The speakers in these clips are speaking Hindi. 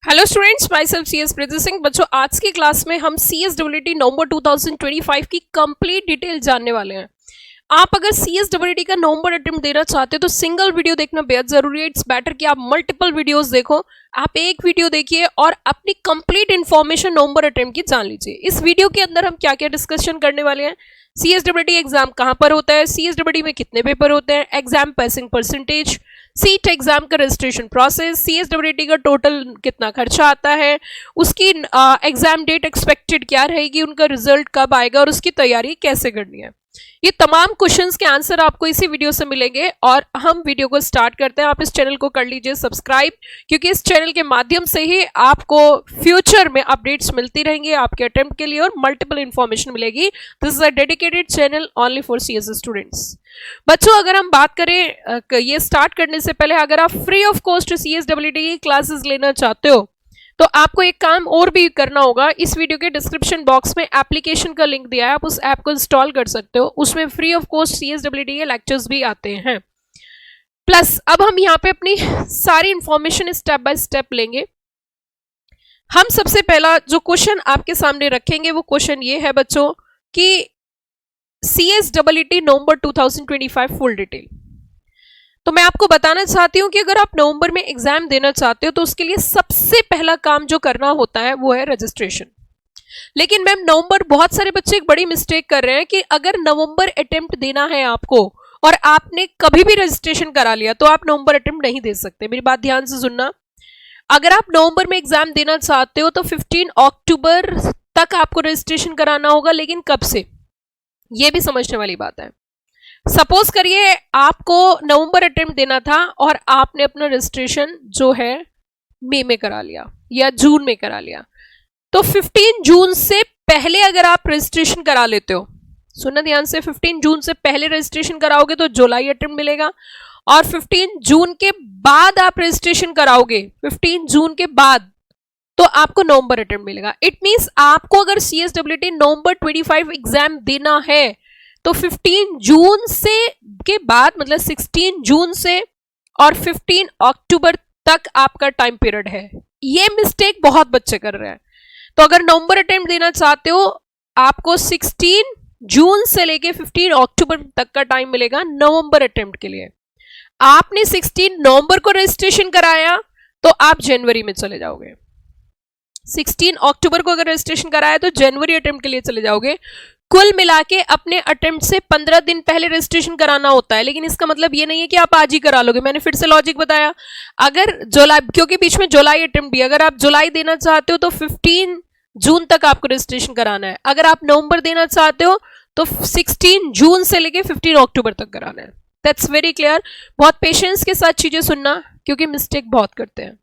Hello students, myself C S Preeti Singh. बच्चों, आज की क्लास में हम CSEE नवंबर 2025 की कंप्लीट डिटेल जानने वाले हैं। आप अगर CSEE का नवंबर अटेम्प्ट देना चाहते हो तो सिंगल वीडियो देखना बेहद जरूरी है। इट्स बेटर कि आप मल्टीपल वीडियोस देखो। आप एक वीडियो देखिए और अपनी कंप्लीट इन्फॉर्मेशन नवंबर अटेम्प्ट की जान लीजिए। इस वीडियो के अंदर हम क्या क्या डिस्कशन करने वाले हैं, CSEE एग्जाम कहाँ पर होता है, CSEE में कितने पेपर होते हैं, exam passing percentage, seat exam का रजिस्ट्रेशन प्रोसेस, CSEE का टोटल कितना खर्चा आता है, उसकी एग्जाम डेट एक्सपेक्टेड क्या रहेगी, उनका रिजल्ट कब आएगा और उसकी तैयारी कैसे करनी है। ये तमाम क्वेश्चंस के आंसर आपको इसी वीडियो से मिलेंगे और हम वीडियो को स्टार्ट करते हैं। आप इस चैनल को कर लीजिए सब्सक्राइब, क्योंकि इस चैनल के माध्यम से ही आपको फ्यूचर में अपडेट्स मिलती रहेंगी आपके अटेम्प्ट के लिए और मल्टीपल इंफॉर्मेशन मिलेगी। This is a dedicated channel only for CSE students. बच्चों, अगर हम बात करें ये स्टार्ट करने से पहले, अगर आप फ्री ऑफ कॉस्ट CSEE की क्लासेस लेना चाहते हो तो आपको एक काम और भी करना होगा। इस वीडियो के डिस्क्रिप्शन बॉक्स में एप्लीकेशन का लिंक दिया है, आप उस ऐप को इंस्टॉल कर सकते हो। उसमें फ्री ऑफ कॉस्ट CSEE के लेक्चर्स भी आते हैं। प्लस अब हम यहाँ पे अपनी सारी इंफॉर्मेशन स्टेप बाय स्टेप लेंगे। हम सबसे पहला जो क्वेश्चन आपके सामने रखेंगे वो क्वेश्चन ये है बच्चों कि CSEE नवंबर 2025 फुल डिटेल। तो मैं आपको बताना चाहती हूं कि अगर आप नवंबर में एग्जाम देना चाहते हो तो उसके लिए सबसे पहला काम जो करना होता है वो है रजिस्ट्रेशन। लेकिन मैम नवंबर, बहुत सारे बच्चे एक बड़ी मिस्टेक कर रहे हैं कि अगर नवंबर अटेम्प्ट देना है आपको और आपने कभी भी रजिस्ट्रेशन करा लिया तो आप नवंबर अटेम्प्ट नहीं दे सकते। मेरी बात ध्यान से सुनना। अगर आप नवंबर में एग्जाम देना चाहते हो तो 15 अक्टूबर तक आपको रजिस्ट्रेशन कराना होगा। लेकिन कब से, यह भी समझने वाली बात है। सपोज करिए आपको नवंबर अटेम्प्ट देना था और आपने अपना रजिस्ट्रेशन जो है मई में करा लिया या जून में करा लिया, तो 15 जून से पहले अगर आप रजिस्ट्रेशन करा लेते हो, सुनना ध्यान से, 15 जून से पहले रजिस्ट्रेशन कराओगे तो जुलाई अटेम्प्ट मिलेगा। और 15 जून के बाद आप रजिस्ट्रेशन कराओगे, 15 जून के बाद, तो आपको नवंबर अटेम्प्ट मिलेगा। इट मींस आपको अगर CSEE नवंबर 25 एग्जाम देना है तो 15 जून से के बाद, मतलब 16 जून से और 15 अक्टूबर तक आपका टाइम पीरियड है। ये मिस्टेक बहुत बच्चे कर रहे हैं। तो अगर नवंबर अटेम्प्ट देना चाहते हो आपको 16 जून से लेके 15 अक्टूबर तक का टाइम मिलेगा नवंबर अटेम्प्ट के लिए। आपने 16 नवंबर को रजिस्ट्रेशन कराया तो आप जनवरी में चले जाओगे। 16 अक्टूबर को अगर रजिस्ट्रेशन कराया तो जनवरी अटेम्प्ट के लिए चले जाओगे। कुल मिला के अपने अटेम्प्ट से 15 दिन पहले रजिस्ट्रेशन कराना होता है। लेकिन इसका मतलब ये नहीं है कि आप आज ही करा लोगे। मैंने फिर से लॉजिक बताया, अगर जुलाई, क्योंकि बीच में जुलाई अटेम्प्ट भी, अगर आप जुलाई देना चाहते हो तो 15 जून तक आपको रजिस्ट्रेशन कराना है। अगर आप नवंबर देना चाहते हो तो 16 जून से लेके 15 अक्टूबर तक कराना है। That's very clear. बहुत पेशेंस के साथ चीजें सुनना, क्योंकि मिस्टेक बहुत करते हैं।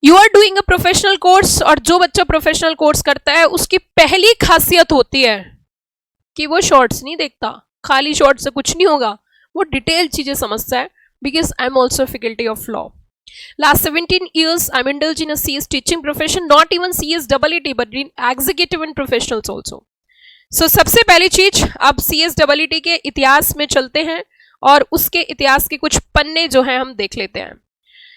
You are doing a professional course, और जो बच्चा प्रोफेशनल कोर्स करता है उसकी पहली खासियत होती है कि वो शॉर्ट्स नहीं देखता। खाली शॉर्ट से कुछ नहीं होगा, वो डिटेल चीजें समझता है। Because I am also faculty of law. Last 17 years I'm indulged in a CS teaching profession, not even CSEE but in executive and professionals also. So सबसे पहली चीज, अब CSEE के इतिहास में चलते हैं और उसके इतिहास के कुछ पन्ने जो हैं हम देख लेते हैं।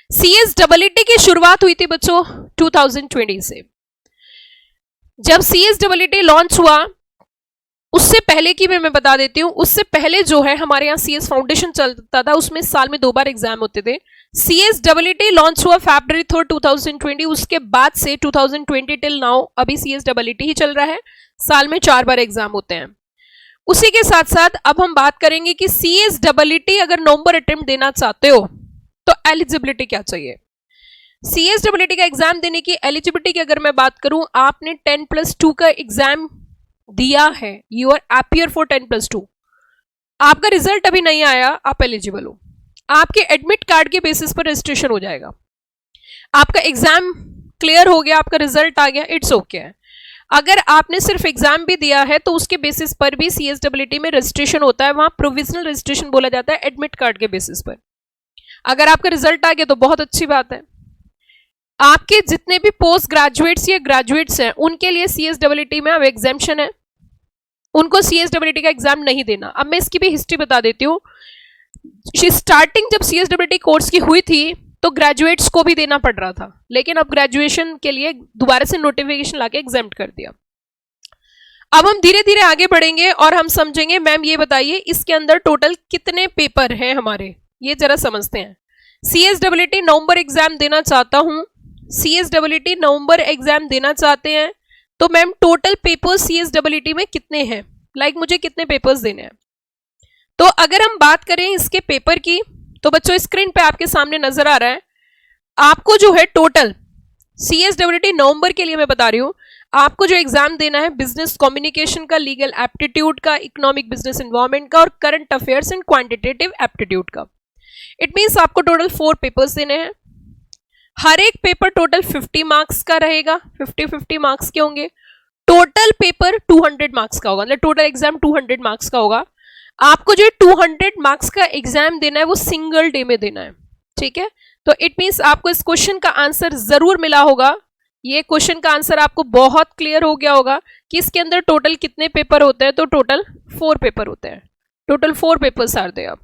CSEE की शुरुआत हुई थी बच्चों 2020 से। जब CSEE लॉन्च हुआ उससे पहले की मैं बता देती हूँ, उससे पहले जो है हमारे यहाँ CS फाउंडेशन चलता था, उसमें साल में 2 बार एग्जाम होते थे। CSEE लॉन्च हुआ February 3, 2020। उसके बाद से 2020 टिल नाउ अभी CSEE ही चल रहा है, साल में 4 बार एग्जाम होते हैं। उसी के साथ साथ अब हम बात करेंगे कि CSEE अगर नवंबर अटेम्प्ट देना चाहते हो तो एलिजिबिलिटी क्या चाहिए। CSEE का एग्जाम देने की एलिजिबिलिटी की अगर मैं बात करूं, आपने 10+2 का एग्जाम दिया है, यू आर अपियर फॉर 10+2। आपका रिजल्ट अभी नहीं आया, आप एलिजिबल हो। आपके एडमिट कार्ड के बेसिस पर रजिस्ट्रेशन हो जाएगा। आपका एग्जाम क्लियर हो गया, आपका रिजल्ट आ गया, इट्स ओके है। अगर आपने सिर्फ एग्जाम भी दिया है तो उसके बेसिस पर भी CSEE में रजिस्ट्रेशन होता है। वहां प्रोविजनल रजिस्ट्रेशन बोला जाता है एडमिट कार्ड के बेसिस पर। अगर आपका रिजल्ट आ गया तो बहुत अच्छी बात है। आपके जितने भी पोस्ट ग्रेजुएट्स या ग्रेजुएट्स हैं उनके लिए CSEE में अब एग्जाम्शन है, उनको CSEE का एग्जाम नहीं देना। अब मैं इसकी भी हिस्ट्री बता देती हूँ। स्टार्टिंग जब CSEE कोर्स की हुई थी तो ग्रेजुएट्स को भी देना पड़ रहा था, लेकिन अब ग्रेजुएशन के लिए दोबारा से नोटिफिकेशन लाके एग्जेम्प्ट कर दिया। अब हम धीरे धीरे आगे बढ़ेंगे और हम समझेंगे। मैम ये बताइए इसके अंदर टोटल कितने पेपर हैं हमारे, ये जरा समझते हैं। CSWT नवंबर एग्जाम देना चाहता हूं, CSWT नवंबर एग्जाम देना चाहते हैं, तो मैम टोटल पेपर्स CSWT में कितने हैं, लाइक मुझे कितने पेपर्स देने हैं। तो अगर हम बात करें इसके पेपर की, तो बच्चों स्क्रीन पे आपके सामने नजर आ रहा है, आपको जो है टोटल CSWT नवंबर के लिए मैं बता रही हूं, आपको जो एग्जाम देना है बिजनेस कम्युनिकेशन का, लीगल एप्टीट्यूड का, इकोनॉमिक बिजनेस एनवायरनमेंट का और current affairs and quantitative aptitude का। इट मीन्स आपको टोटल 4 पेपर्स देने हैं। हर एक पेपर टोटल 50 मार्क्स का रहेगा, 50-50 मार्क्स के होंगे। टोटल पेपर 200 मार्क्स का होगा, मतलब टोटल एग्जाम 200 मार्क्स का होगा। आपको जो 200 मार्क्स का एग्जाम देना है वो सिंगल डे में देना है, ठीक है। तो इट मीन्स आपको इस क्वेश्चन का आंसर जरूर मिला होगा, ये क्वेश्चन का आंसर आपको बहुत क्लियर हो गया होगा कि इसके अंदर टोटल कितने पेपर होते हैं। तो टोटल 4 पेपर होते हैं, total 4 papers are there.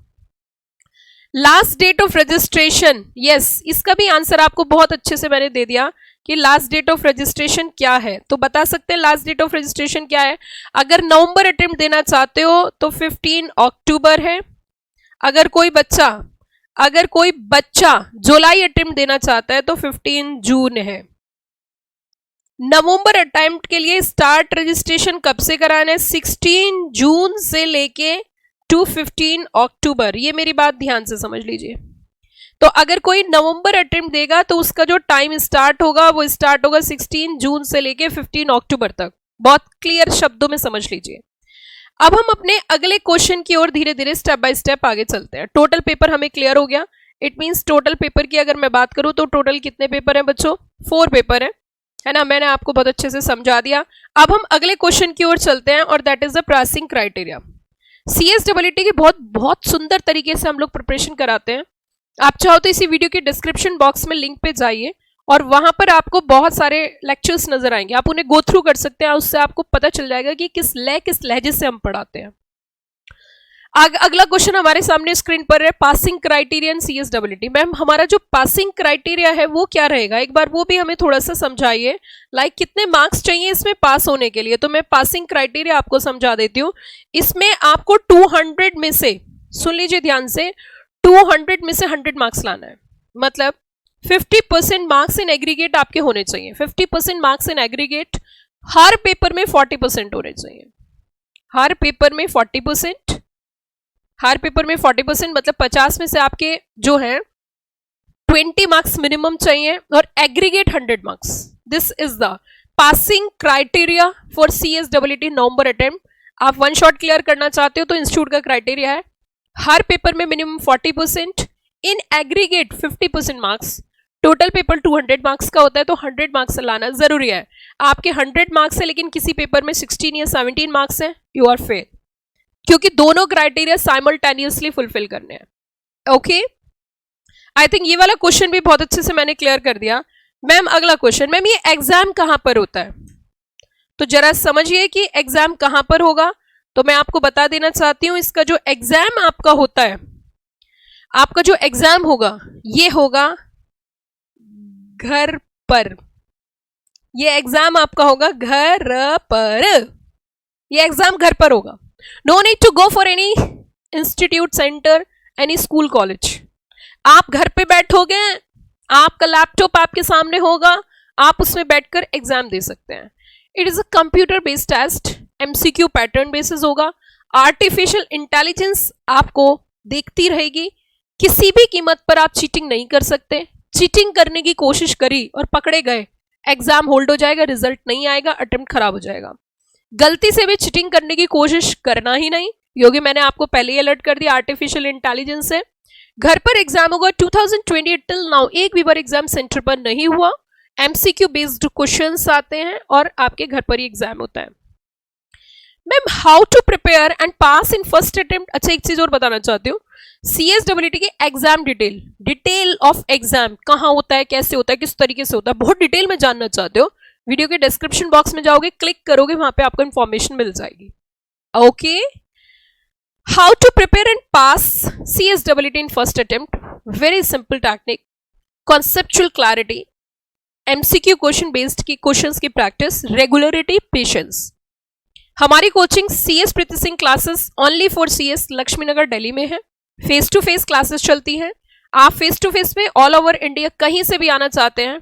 Last date of registration, yes, इसका भी आंसर आपको बहुत अच्छे से मैंने दे दिया कि लास्ट डेट ऑफ रजिस्ट्रेशन क्या है। तो बता सकते हैं लास्ट डेट ऑफ रजिस्ट्रेशन क्या है। अगर नवंबर अटेम्प्ट देना चाहते हो तो 15 अक्टूबर है। अगर कोई बच्चा जुलाई अटेम्प्ट देना चाहता है तो 15 जून है। नवंबर अटेम्प्ट के लिए स्टार्ट रजिस्ट्रेशन कब से कराना है, 16 जून से लेके टू 15 अक्टूबर। ये मेरी बात ध्यान से समझ लीजिए। तो अगर कोई नवंबर अटेम्प्ट देगा तो उसका जो टाइम स्टार्ट होगा वो स्टार्ट होगा 16 जून से लेके 15 अक्टूबर तक। बहुत क्लियर शब्दों में समझ लीजिए। अब हम अपने अगले क्वेश्चन की ओर धीरे धीरे स्टेप बाय स्टेप आगे चलते हैं। टोटल पेपर हमें क्लियर हो गया। इट मीन्स टोटल पेपर की अगर मैं बात करूं तो टोटल कितने पेपर हैं बच्चों, 4 पेपर है ना। मैंने आपको बहुत अच्छे से समझा दिया। अब हम अगले क्वेश्चन की ओर चलते हैं और that is the passing criteria. CSWT की बहुत सुंदर तरीके से हम लोग प्रिपरेशन कराते हैं। आप चाहो तो इसी वीडियो के डिस्क्रिप्शन बॉक्स में लिंक पे जाइए और वहां पर आपको बहुत सारे लेक्चर्स नजर आएंगे, आप उन्हें गो थ्रू कर सकते हैं। उससे आपको पता चल जाएगा कि किस लहजे से हम पढ़ाते हैं। अगला क्वेश्चन हमारे सामने स्क्रीन पर है, पासिंग क्राइटेरिया इन CSWT। मैम हमारा जो पासिंग क्राइटेरिया है वो क्या रहेगा, एक बार वो भी हमें थोड़ा सा समझाइए। लाइक कितने मार्क्स चाहिए इसमें पास होने के लिए। तो मैं पासिंग क्राइटेरिया आपको समझा देती हूँ। इसमें आपको 200 में से, सुन लीजिए ध्यान से, 200 में से 100 मार्क्स लाना है। मतलब 50% मार्क्स इन एग्रीगेट आपके होने चाहिए। 50% marks in aggregate, her paper में 40% होने चाहिए। हर पेपर में 40%, हर पेपर में 40%, मतलब 50 में से आपके जो है 20 मार्क्स मिनिमम चाहिए और aggregate 100 marks. This is the passing criteria for CSWT November attempt. आप वन शॉट क्लियर करना चाहते हो तो इंस्टीट्यूट का क्राइटेरिया है हर पेपर में minimum 40%, in aggregate 50% marks. Total paper 200 marks का होता है तो 100 मार्क्स लाना जरूरी है। आपके 100 मार्क्स है लेकिन किसी पेपर में 16 या 17 मार्क्स है, यू आर फेल, क्योंकि दोनों क्राइटेरिया साइमल्टेनियसली फुलफिल करने हैं। ओके, आई थिंक ये वाला क्वेश्चन भी बहुत अच्छे से मैंने क्लियर कर दिया। मैम अगला क्वेश्चन, मैम ये एग्जाम कहां पर होता है, तो जरा समझिए कि एग्जाम कहां पर होगा। तो मैं आपको बता देना चाहती हूं, इसका जो एग्जाम आपका होता है, आपका जो एग्जाम होगा ये होगा घर पर। ये एग्जाम आपका होगा घर पर, ये एग्जाम घर पर होगा। No need to go for any institute, centre, any school, college. आप घर पे बैठोगे, आपका लैपटॉप आपके सामने होगा, आप उसमें बैठकर एग्जाम दे सकते हैं। It is a computer based test, MCQ pattern basis होगा। आर्टिफिशियल इंटेलिजेंस आपको देखती रहेगी, किसी भी कीमत पर आप चीटिंग नहीं कर सकते। चीटिंग करने की कोशिश करी और पकड़े गए, एग्जाम होल्ड हो जाएगा, रिजल्ट नहीं आएगा, अटेम्प्ट खराब हो जाएगा। गलती से भी चीटिंग करने की कोशिश करना ही नहीं, क्योंकि मैंने आपको पहले ही अलर्ट कर दिया आर्टिफिशियल इंटेलिजेंस से। घर पर एग्जाम होगा। 2020 टिल नाउ एक भी बार एग्जाम सेंटर पर नहीं हुआ। MCQ बेस्ड क्वेश्चंस आते हैं और आपके घर पर ही एग्जाम होता है। Ma'am how to prepare and pass in first attempt. अच्छा एक चीज और बताना चाहती हूँ, CSWT की एग्जाम डिटेल ऑफ एग्जाम कहाँ होता है, कैसे होता है, किस तरीके से होता है, बहुत डिटेल में जानना चाहते हो, वीडियो के डिस्क्रिप्शन बॉक्स में जाओगे, क्लिक करोगे, वहां पे आपको इंफॉर्मेशन मिल जाएगी। Okay, how to prepare and pass CSWT in first attempt, very simple technique. Conceptual clarity, MCQ question based की क्वेश्चंस की प्रैक्टिस, रेगुलरिटी, पेशेंस। हमारी coaching CS Preeti Singh classes only for CS Laxmi Nagar Delhi में है। फेस टू फेस क्लासेस चलती हैं। आप फेस टू फेस में ऑल ओवर इंडिया कहीं से भी आना चाहते हैं,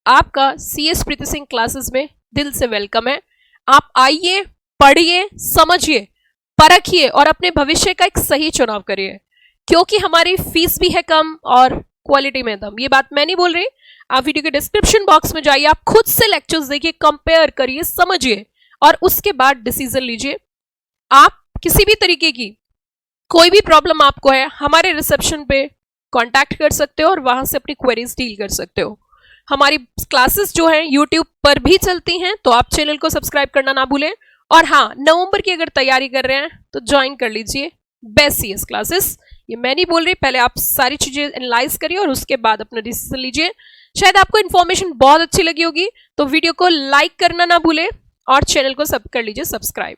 आपका CS प्रीति सिंह क्लासेस में दिल से वेलकम है। आप आइए, पढ़िए, समझिए, परखिए और अपने भविष्य का एक सही चुनाव करिए, क्योंकि हमारी फीस भी है कम और क्वालिटी में दम। ये बात मैं नहीं बोल रही, आप वीडियो के डिस्क्रिप्शन बॉक्स में जाइए, आप खुद से लेक्चर्स देखिए, कंपेयर करिए, समझिए और उसके बाद डिसीजन लीजिए। आप किसी भी तरीके की कोई भी प्रॉब्लम आपको है, हमारे रिसेप्शन पे कांटेक्ट कर सकते हो और वहां से अपनी क्वेरीज डील कर सकते हो। हमारी क्लासेस जो हैं यूट्यूब पर भी चलती हैं, तो आप चैनल को सब्सक्राइब करना ना भूलें। और हाँ, नवंबर की अगर तैयारी कर रहे हैं तो ज्वाइन कर लीजिए बेस्ट CS क्लासेस। ये मैं नहीं बोल रही, पहले आप सारी चीजें एनालाइज करिए और उसके बाद अपना डिसीजन लीजिए। शायद आपको इन्फॉर्मेशन बहुत अच्छी लगी होगी, तो वीडियो को लाइक करना ना भूलें और चैनल को सब कर लीजिए सब्सक्राइब।